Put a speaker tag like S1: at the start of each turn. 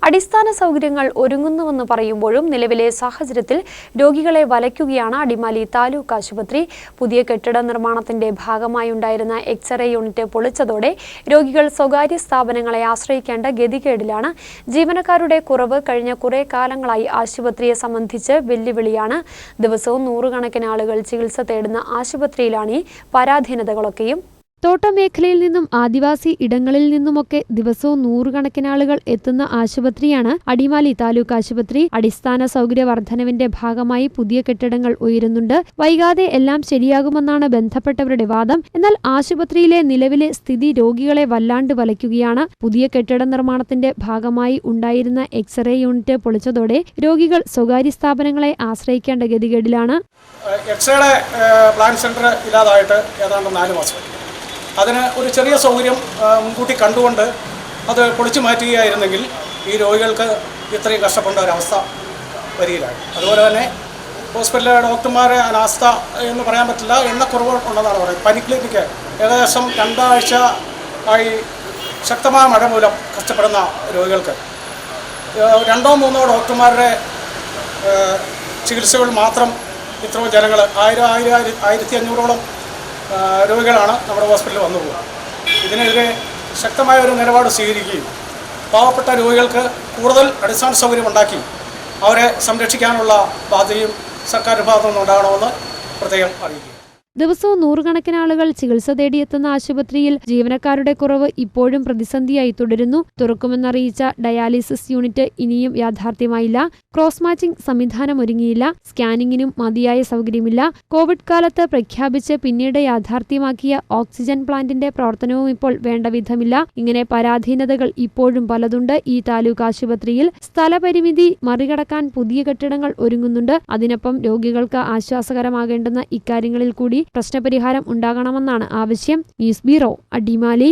S1: അടിസ്ഥാന സൗകര്യങ്ങൾ ഒരുങ്ങുന്നുവെന്ന് പറയുമ്പോഴും നിലവിലെ സാഹചര്യത്തിൽ രോഗികളെ വലയ്ക്കുകയാണ് അടിമാലി താലൂക്ക് ആശുപത്രി. പുതിയ കെട്ടിട നിർമ്മാണത്തിന്റെ ഭാഗമായുണ്ടായിരുന്ന എക്സ്റേ യൂണിറ്റ് പൊളിച്ചതോടെ രോഗികൾ സ്വകാര്യ സ്ഥാപനങ്ങളെ ആശ്രയിക്കേണ്ട ഗതികേടിലാണ്. ജീവനക്കാരുടെ കുറവ് കഴിഞ്ഞ കുറെ കാലങ്ങളായി ആശുപത്രിയെ സംബന്ധിച്ച് വെല്ലുവിളിയാണ്. ദിവസവും നൂറുകണക്കിന് ആളുകൾ ചികിത്സ തേടുന്ന ആശുപത്രിയിലാണ് ഈ പരാധീനതകളൊക്കെയും. തോട്ടമേഖലയിൽ നിന്നും ആദിവാസി ഇടങ്ങളിൽ നിന്നുമൊക്കെ ദിവസവും നൂറുകണക്കിന് ആളുകൾ എത്തുന്ന ആശുപത്രിയാണ് അടിമാലി താലൂക്ക് ആശുപത്രി. അടിസ്ഥാന സൗകര്യ വർധനവിന്റെ ഭാഗമായി പുതിയ കെട്ടിടങ്ങൾ ഉയരുന്നുണ്ട്. വൈകാതെ എല്ലാം ശരിയാകുമെന്നാണ് ബന്ധപ്പെട്ടവരുടെ വാദം. എന്നാൽ ആശുപത്രിയിലെ നിലവിലെ സ്ഥിതി രോഗികളെ വല്ലാണ്ട് വലയ്ക്കുകയാണ്. പുതിയ കെട്ടിട നിർമ്മാണത്തിന്റെ ഭാഗമായി ഉണ്ടായിരുന്ന എക്സ്റേ യൂണിറ്റ് പൊളിച്ചതോടെ രോഗികൾ സ്വകാര്യ സ്ഥാപനങ്ങളെ ആശ്രയിക്കേണ്ട ഗതികേടിലാണ്.
S2: എക്സ്റേയുടെ പ്ലാൻ സെന്റർ ഇല്ലാതായിട്ട് ഏതാണ്ട് 4 മാസം. അതിന് ഒരു ചെറിയ സൗകര്യം മുൻകൂട്ടി കണ്ടുകൊണ്ട് അത് പൊളിച്ചു മാറ്റുകയായിരുന്നെങ്കിൽ ഈ രോഗികൾക്ക് ഇത്രയും കഷ്ടപ്പെടേണ്ട ഒരവസ്ഥ വരികയില്ലായിരുന്നു. അതുപോലെ തന്നെ ഹോസ്പിറ്റലിലെ ഡോക്ടർമാരെ അനാസ്ഥ എന്ന് പറയാൻ പറ്റില്ല, എണ്ണക്കുറവ് ഉണ്ടെന്നാണ് പറയുന്നത്. പനി ക്ലിനിക്ക് ഏകദേശം 2 ആഴ്ച ആയി ശക്തമായ മഴ മൂലം കഷ്ടപ്പെടുന്ന രോഗികൾക്ക് 2 or 3 ഡോക്ടർമാരുടെ ചികിത്സകൾ മാത്രം ഇത്രയും ജനങ്ങൾ 1500ഓളം രോഗികളാണ് നമ്മുടെ ഹോസ്പിറ്റലിൽ വന്നു പോകുക. ഇതിനെതിരെ ശക്തമായ ഒരു നിലപാട് സ്വീകരിക്കുകയും പാവപ്പെട്ട രോഗികൾക്ക് കൂടുതൽ അടിസ്ഥാന സൗകര്യം ഉണ്ടാക്കി അവരെ സംരക്ഷിക്കാനുള്ള ബാധ്യതയും സർക്കാർ ഭാഗത്തു നിന്നുണ്ടാകണമെന്ന് പ്രത്യേകം അറിയിക്കുക.
S1: ദിവസവും നൂറുകണക്കിന് ആളുകൾ ചികിത്സ തേടിയെത്തുന്ന ആശുപത്രിയിൽ ജീവനക്കാരുടെ കുറവ് ഇപ്പോഴും പ്രതിസന്ധിയായി തുടരുന്നു. തുറക്കുമെന്നറിയിച്ച ഡയാലിസിസ് യൂണിറ്റ് ഇനിയും യാഥാർത്ഥ്യമായില്ല. ക്രോസ് മാച്ചിംഗ് സംവിധാനം ഒരുങ്ങിയില്ല. സ്കാനിങ്ങിനും മതിയായ സൗകര്യമില്ല. കോവിഡ് കാലത്ത് പ്രഖ്യാപിച്ച് പിന്നീട് യാഥാർത്ഥ്യമാക്കിയ ഓക്സിജൻ പ്ലാന്റിന്റെ പ്രവർത്തനവും ഇപ്പോൾ വേണ്ട വിധമില്ല. ഇങ്ങനെ പരാധീനതകൾ ഇപ്പോഴും പലതുണ്ട്. ഈ താലൂക്ക് ആശുപത്രിയിൽ സ്ഥലപരിമിതി മറികടക്കാൻ പുതിയ കെട്ടിടങ്ങൾ ഒരുങ്ങുന്നുണ്ട്. അതിനൊപ്പം രോഗികൾക്ക് ആശ്വാസകരമാകേണ്ടുന്ന ഇക്കാര്യങ്ങളിൽ കൂടി പ്രശ്നപരിഹാരം ഉണ്ടാകണമെന്നാണ് ആവശ്യം. News bureau, Adimali.